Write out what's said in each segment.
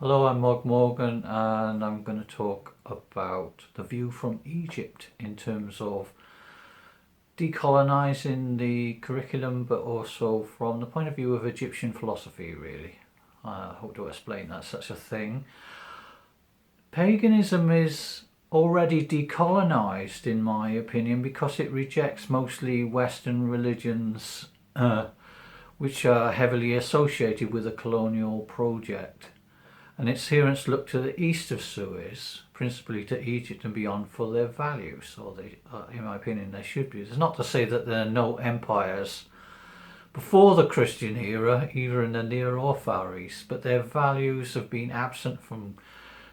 Hello, I'm Mog Morgan, and I'm going to talk about the view from Egypt in terms of decolonizing the curriculum, but also from the point of view of Egyptian philosophy, really. I hope to explain that's such a thing. Paganism is already decolonized, in my opinion, because it rejects mostly Western religions, which are heavily associated with the colonial project. And its adherents look to the east of Suez, principally to Egypt and beyond, for their values. Or in my opinion, they should be. It's not to say that there are no empires before the Christian era, either in the Near or Far East, but their values have been absent from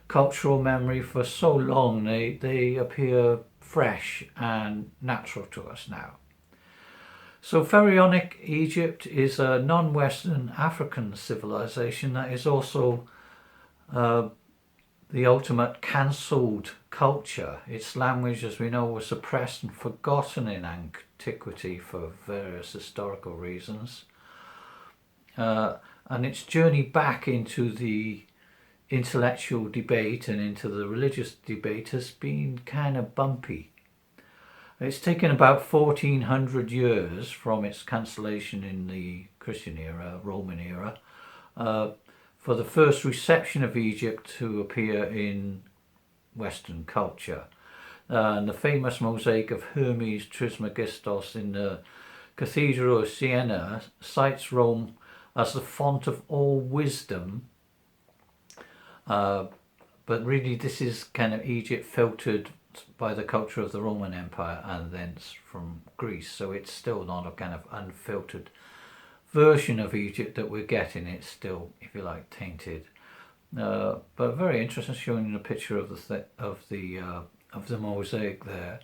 cultural memory for so long, they appear fresh and natural to us now. So Pharaonic Egypt is a non-Western African civilization that is also the ultimate cancelled culture. Its language, as we know, was suppressed and forgotten in antiquity for various historical reasons. And its journey back into the intellectual debate and into the religious debate has been kind of bumpy. It's taken about 1400 years from its cancellation in the Christian era, Roman era, for the first reception of Egypt to appear in Western culture. And the famous mosaic of Hermes Trismegistos in the Cathedral of Sienna cites Rome as the font of all wisdom, but really this is kind of Egypt filtered by the culture of the Roman Empire and thence from Greece, so it's still not a kind of unfiltered version of Egypt that we're getting. It's still, if you like, tainted, but very interesting, showing a picture of the mosaic there,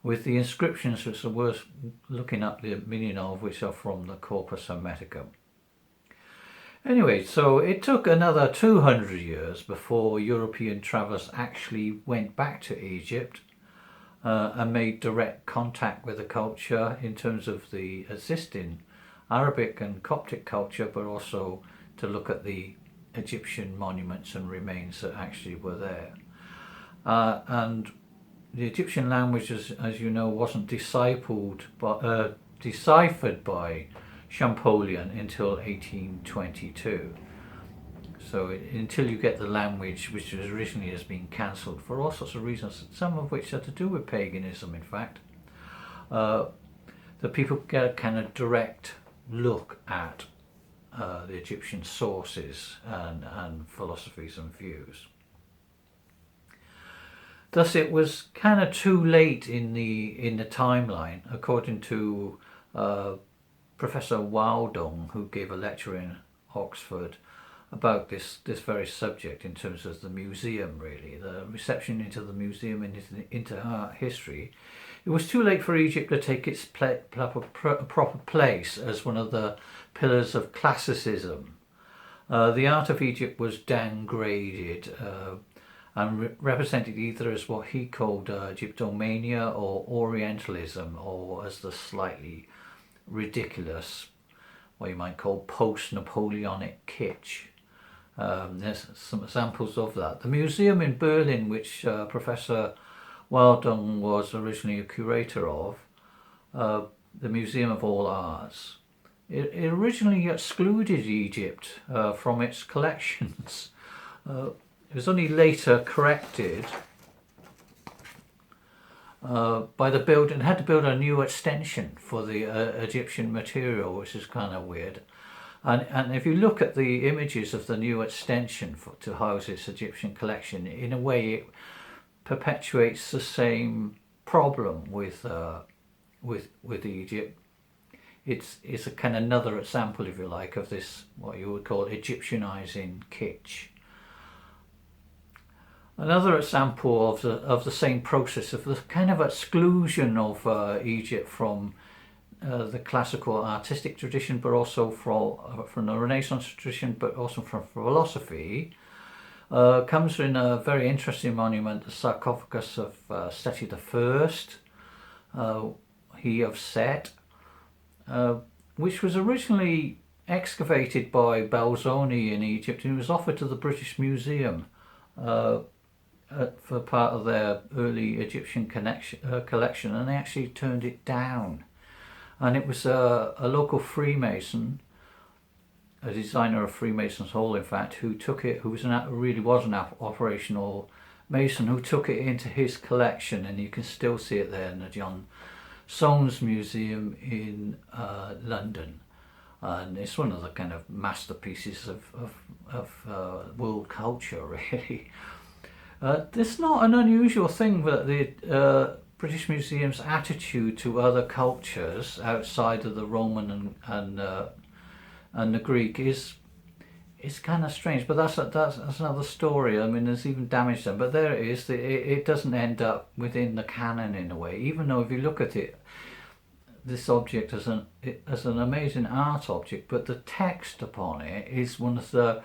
with the inscriptions which are worth looking up the meaning of, which are from the Corpus Hermeticum. Anyway, so it took another 200 years before European travellers actually went back to Egypt and made direct contact with the culture in terms of the existing Arabic and Coptic culture, but also to look at the Egyptian monuments and remains that actually were there. And the Egyptian language, as you know, wasn't deciphered by Champollion until 1822. So until you get the language, which was originally has been cancelled for all sorts of reasons, some of which are to do with paganism, in fact, that people get a kind of direct look at the Egyptian sources and philosophies and views. Thus, it was kind of too late in the timeline, according to Professor Waldung, who gave a lecture in Oxford about this very subject in terms of the museum, really, the reception into the museum and into art history. It was too late for Egypt to take its proper place as one of the pillars of classicism. The art of Egypt was downgraded and represented either as what he called Egyptomania or Orientalism, or as the slightly ridiculous, what you might call post-Napoleonic kitsch. There's some examples of that. The museum in Berlin, which Professor Waldung was originally a curator of, the Museum of All Arts, it originally excluded Egypt from its collections. It was only later corrected by the building. Had to build a new extension for the Egyptian material, which is kind of weird. And if you look at the images of the new extension to house its Egyptian collection, in a way it perpetuates the same problem with Egypt. It's a kind of another example, if you like, of this what you would call Egyptianizing kitsch. Another example of the same process of the kind of exclusion of Egypt from the classical artistic tradition, but also from the Renaissance tradition, but also from philosophy, comes in a very interesting monument, the sarcophagus of Seti I, he of Set, which was originally excavated by Belzoni in Egypt, and it was offered to the British Museum for part of their early Egyptian collection, and they actually turned it down. And it was a local Freemason, a designer of Freemason's Hall, in fact, who took it, who was really was an operational mason, who took it into his collection, and you can still see it there in the John Soanes Museum in London. And it's one of the kind of masterpieces of world culture, really. This is not an unusual thing that the British Museum's attitude to other cultures outside of the Roman and the Greek is kind of strange, but that's another story. I mean, there's even damage done, but there it is. It doesn't end up within the canon in a way, even though if you look at it, this object as an amazing art object, but the text upon it is one of the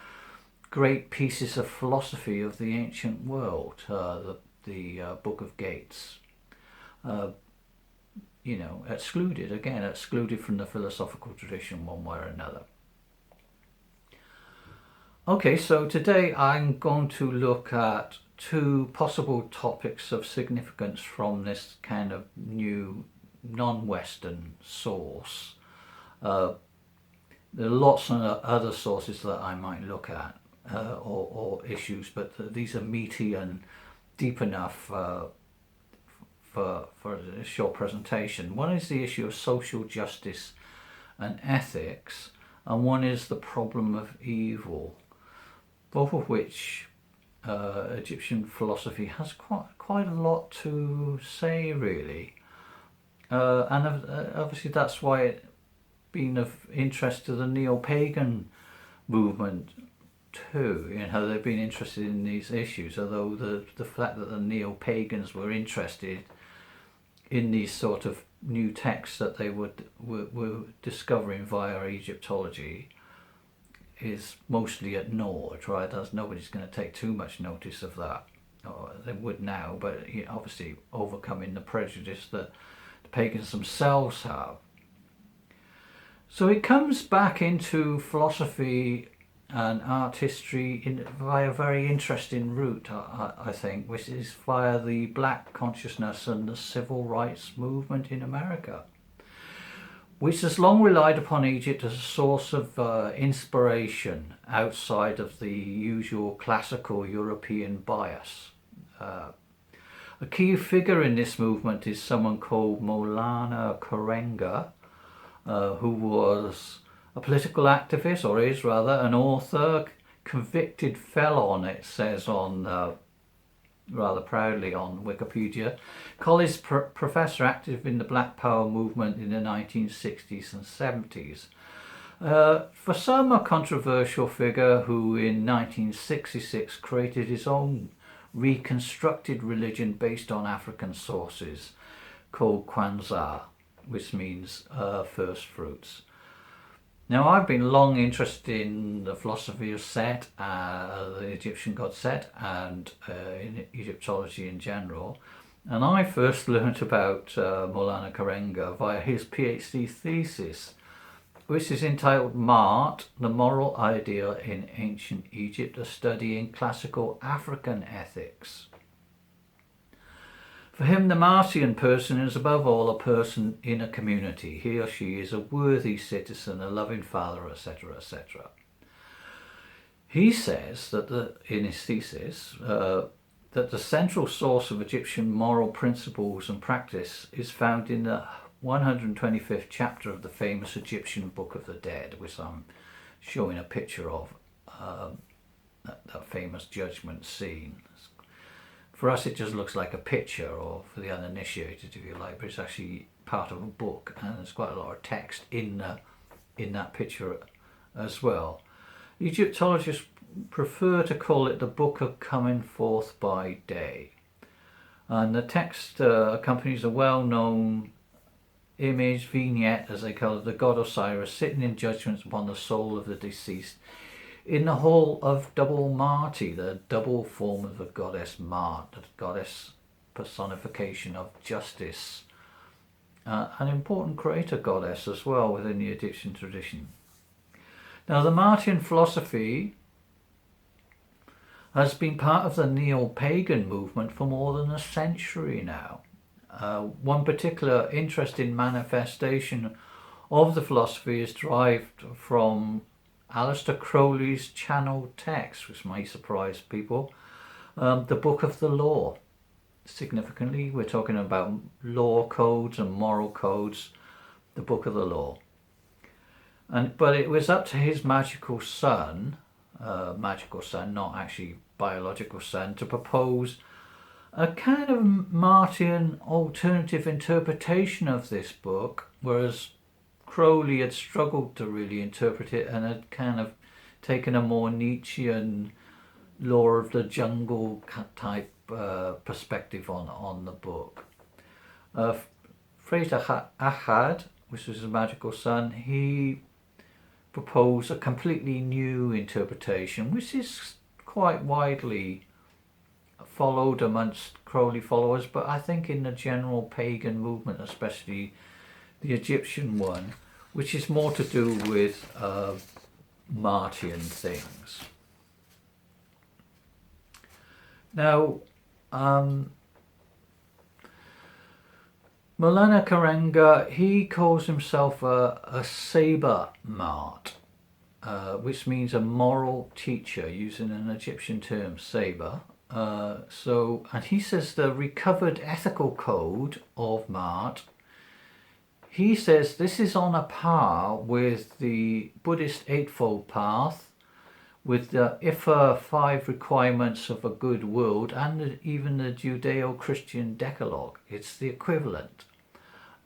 great pieces of philosophy of the ancient world, the Book of Gates. Excluded from the philosophical tradition one way or another. Okay, so today I'm going to look at two possible topics of significance from this kind of new non-Western source. There are lots of other sources that I might look at, or issues, but these are meaty and deep enough for a short presentation. One is the issue of social justice and ethics, and one is the problem of evil, both of which Egyptian philosophy has quite a lot to say, really. And obviously that's why it's been of interest to the neo-pagan movement too. They've been interested in these issues, although the fact that the neo-pagans were interested in these sort of new texts that they were discovering via Egyptology is mostly ignored, right? Nobody's going to take too much notice of that. Or they would now, but obviously overcoming the prejudice that the pagans themselves have. So it comes back into philosophy and art history via a very interesting route, I think, which is via the black consciousness and the civil rights movement in America, which has long relied upon Egypt as a source of inspiration outside of the usual classical European bias. A key figure in this movement is someone called Maulana Karenga, who was a political activist, or is rather, an author, convicted felon, it says on rather proudly on Wikipedia, college professor active in the Black Power movement in the 1960s and 70s. For some, a controversial figure who in 1966 created his own reconstructed religion based on African sources called Kwanzaa, which means first fruits. Now, I've been long interested in the philosophy of Set, the Egyptian god Set, and in Egyptology in general. And I first learnt about Maulana Karenga via his PhD thesis, which is entitled Mart, the Moral Ideal in Ancient Egypt, a Study in Classical African Ethics. For him, the Martian person is above all a person in a community. He or she is a worthy citizen, a loving father, etc., etc. He says that in his thesis that the central source of Egyptian moral principles and practice is found in the 125th chapter of the famous Egyptian Book of the Dead, which I'm showing a picture of, that famous judgment scene. For us, it just looks like a picture, or for the uninitiated, if you like, but it's actually part of a book, and there's quite a lot of text in that picture as well. Egyptologists prefer to call it the Book of Coming Forth by Day, and the text accompanies a well-known image, vignette, as they call it, the god Osiris sitting in judgment upon the soul of the deceased in the hall of double Marti, the double form of the goddess Mart, the goddess personification of justice, an important creator goddess as well within the Egyptian tradition. Now, the Martian philosophy has been part of the neo-pagan movement for more than a century now. One particular interesting manifestation of the philosophy is derived from Aleister Crowley's channeled text, which may surprise people, the Book of the Law. Significantly, we're talking about law codes and moral codes, the Book of the Law. But it was up to his magical son, not actually biological son, to propose a kind of Martian alternative interpretation of this book, whereas Crowley had struggled to really interpret it and had kind of taken a more Nietzschean law of the jungle type perspective on the book. Fraser Ahad, which was his magical son, he proposed a completely new interpretation, which is quite widely followed amongst Crowley followers, but I think in the general pagan movement, especially the Egyptian one, which is more to do with Martian things. Now, Maulana Karenga, he calls himself a saber mart, which means a moral teacher, using an Egyptian term, saber. And he says the recovered ethical code of Mart, he says this is on a par with the Buddhist Eightfold Path, with the IFA 5 requirements of a good world, and even the Judeo-Christian Decalogue. It's the equivalent.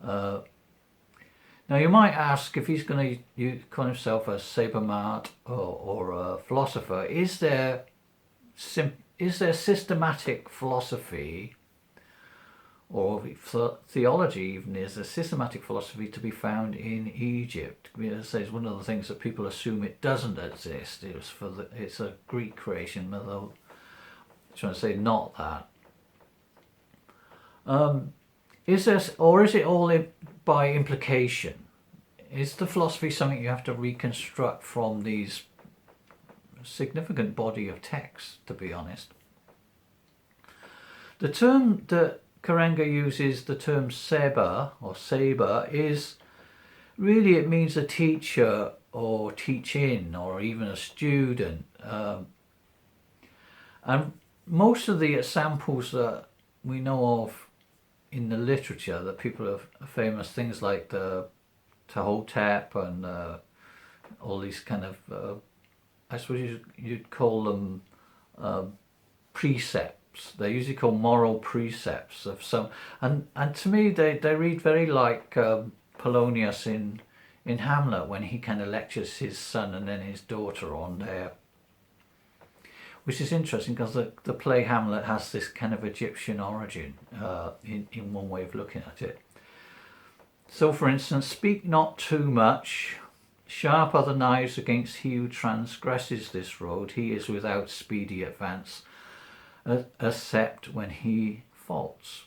Now you might ask, if he's going to call himself a saber mart or a philosopher, is there systematic philosophy, or theology even, is a systematic philosophy to be found in Egypt? It's one of the things that people assume it doesn't exist. It's a Greek creation, although I'm trying to say not that. Is it all by implication? Is the philosophy something you have to reconstruct from these significant body of text, to be honest? The term that Karenga uses, the term saber or saber, is really, it means a teacher or teach-in or even a student. And most of the examples that we know of in the literature that people are famous, things like the Tahotep and all these kind of I suppose you'd call them precepts. They're usually called moral precepts of some, and to me they read very like Polonius in Hamlet, when he kind of lectures his son and then his daughter on there, which is interesting because the play Hamlet has this kind of Egyptian origin in one way of looking at it. So for instance, speak not too much. Sharp are the knives against he who transgresses this road. He is without speedy advance, except when he faults.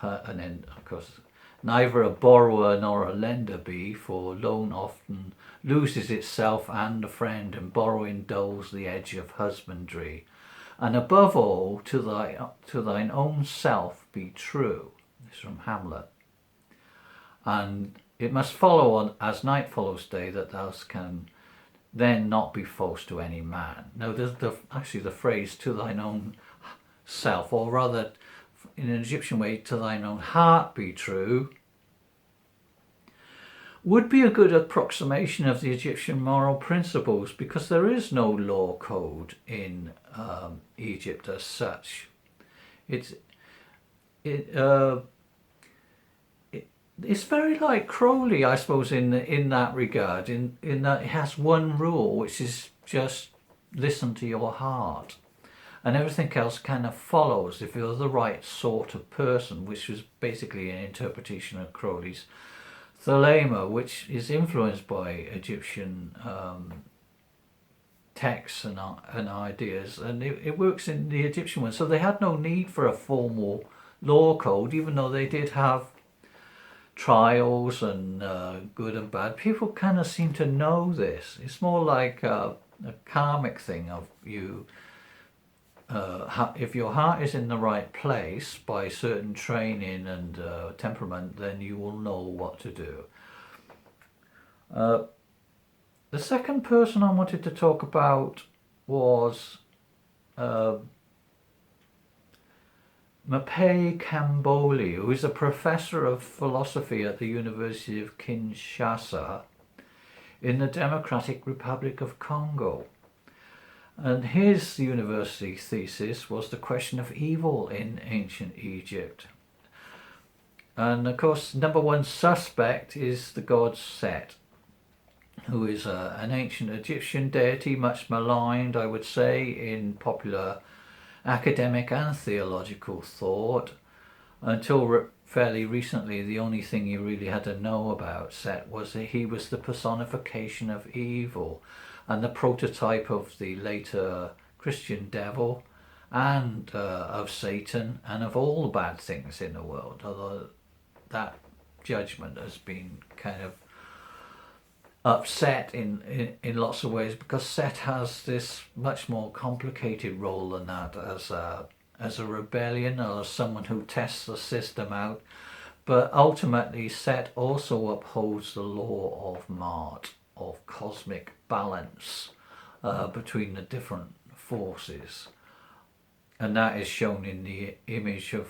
And then, of course, neither a borrower nor a lender be, for loan often loses itself and a friend, and borrowing dulls the edge of husbandry. And above all, to thine own self be true. This is from Hamlet. And it must follow on as night follows day, that thou can then not be false to any man. Now, there's actually the phrase to thine own self, or rather in an Egyptian way, to thine own heart be true, would be a good approximation of the Egyptian moral principles, because there is no law code in Egypt as such. It's very like Crowley, I suppose, in that regard, in that it has one rule, which is just listen to your heart, and everything else kind of follows if you're the right sort of person, which was basically an interpretation of Crowley's Thelema, which is influenced by Egyptian texts and ideas, and it works in the Egyptian one. So they had no need for a formal law code, even though they did have trials and good and bad. People kind of seem to know this. It's more like a karmic thing of you. If your heart is in the right place by certain training and temperament, then you will know what to do. The second person I wanted to talk about was Mapei Kamboli, who is a professor of philosophy at the University of Kinshasa in the Democratic Republic of Congo. And his university thesis was the question of evil in ancient Egypt. And of course, number one suspect is the god Set, who is an ancient Egyptian deity, much maligned, I would say, in popular academic and theological thought. Until fairly recently, the only thing you really had to know about Set was that he was the personification of evil and the prototype of the later Christian devil and of Satan and of all the bad things in the world, although that judgment has been kind of upset in lots of ways, because Set has this much more complicated role than that as a rebellion or as someone who tests the system out. But ultimately, Set also upholds the law of Mart, of cosmic balance between the different forces. And that is shown in the image of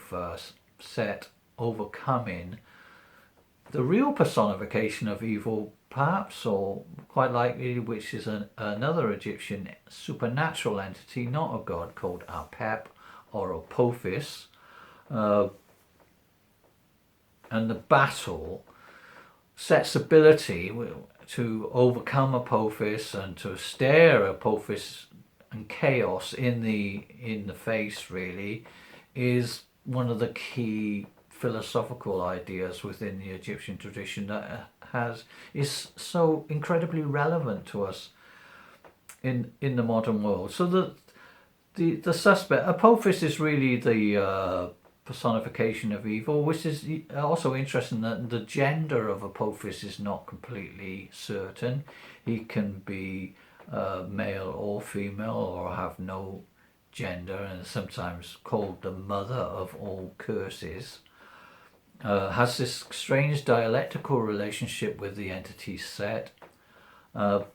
Set overcoming the real personification of evil, perhaps, or quite likely, which is another Egyptian supernatural entity, not a god, called Apep or Apophis. And the battle, Set's ability to overcome Apophis and to stare Apophis and chaos in the face, really, is one of the key philosophical ideas within the Egyptian tradition that is so incredibly relevant to us in the modern world. So the suspect, Apophis, is really the personification of evil, which is also interesting that the gender of Apophis is not completely certain. He can be male or female or have no gender, and sometimes called the mother of all curses. Has this strange dialectical relationship with the entity Set. One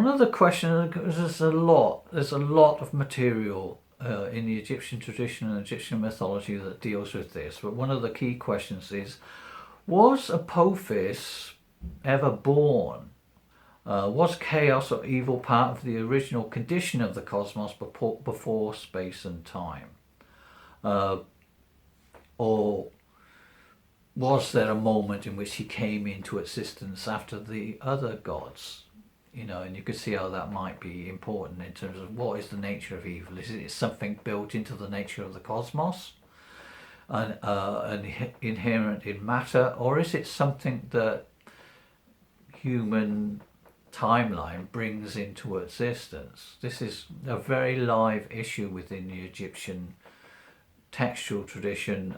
of the questions, there's a lot of material in the Egyptian tradition and Egyptian mythology that deals with this, but one of the key questions is, was Apophis ever born? Was chaos or evil part of the original condition of the cosmos before space and time? Or was there a moment in which he came into existence after the other gods? And you could see how that might be important in terms of what is the nature of evil. Is it something built into the nature of the cosmos and inherent in matter, or is it something that human timeline brings into existence? This is a very live issue within the Egyptian textual tradition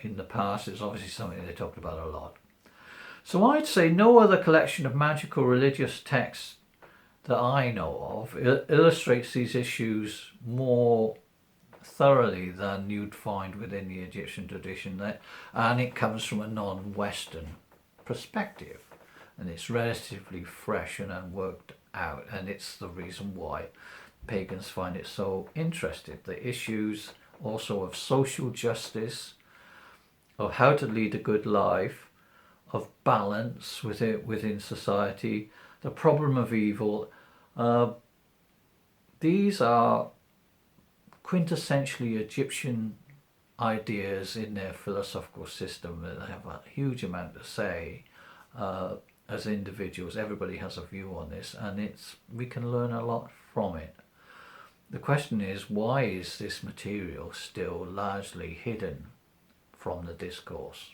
in the past. It's obviously something they talked about a lot. So I'd say no other collection of magical religious texts that I know of illustrates these issues more thoroughly than you'd find within the Egyptian tradition, and it comes from a non-Western perspective, and it's relatively fresh and unworked out, and it's the reason why pagans find it so interesting. The issues also of social justice, of how to lead a good life, of balance within society, the problem of evil. These are quintessentially Egyptian ideas in their philosophical system that have a huge amount to say as individuals. Everybody has a view on this, and we can learn a lot from it. The question is, why is this material still largely hidden from the discourse?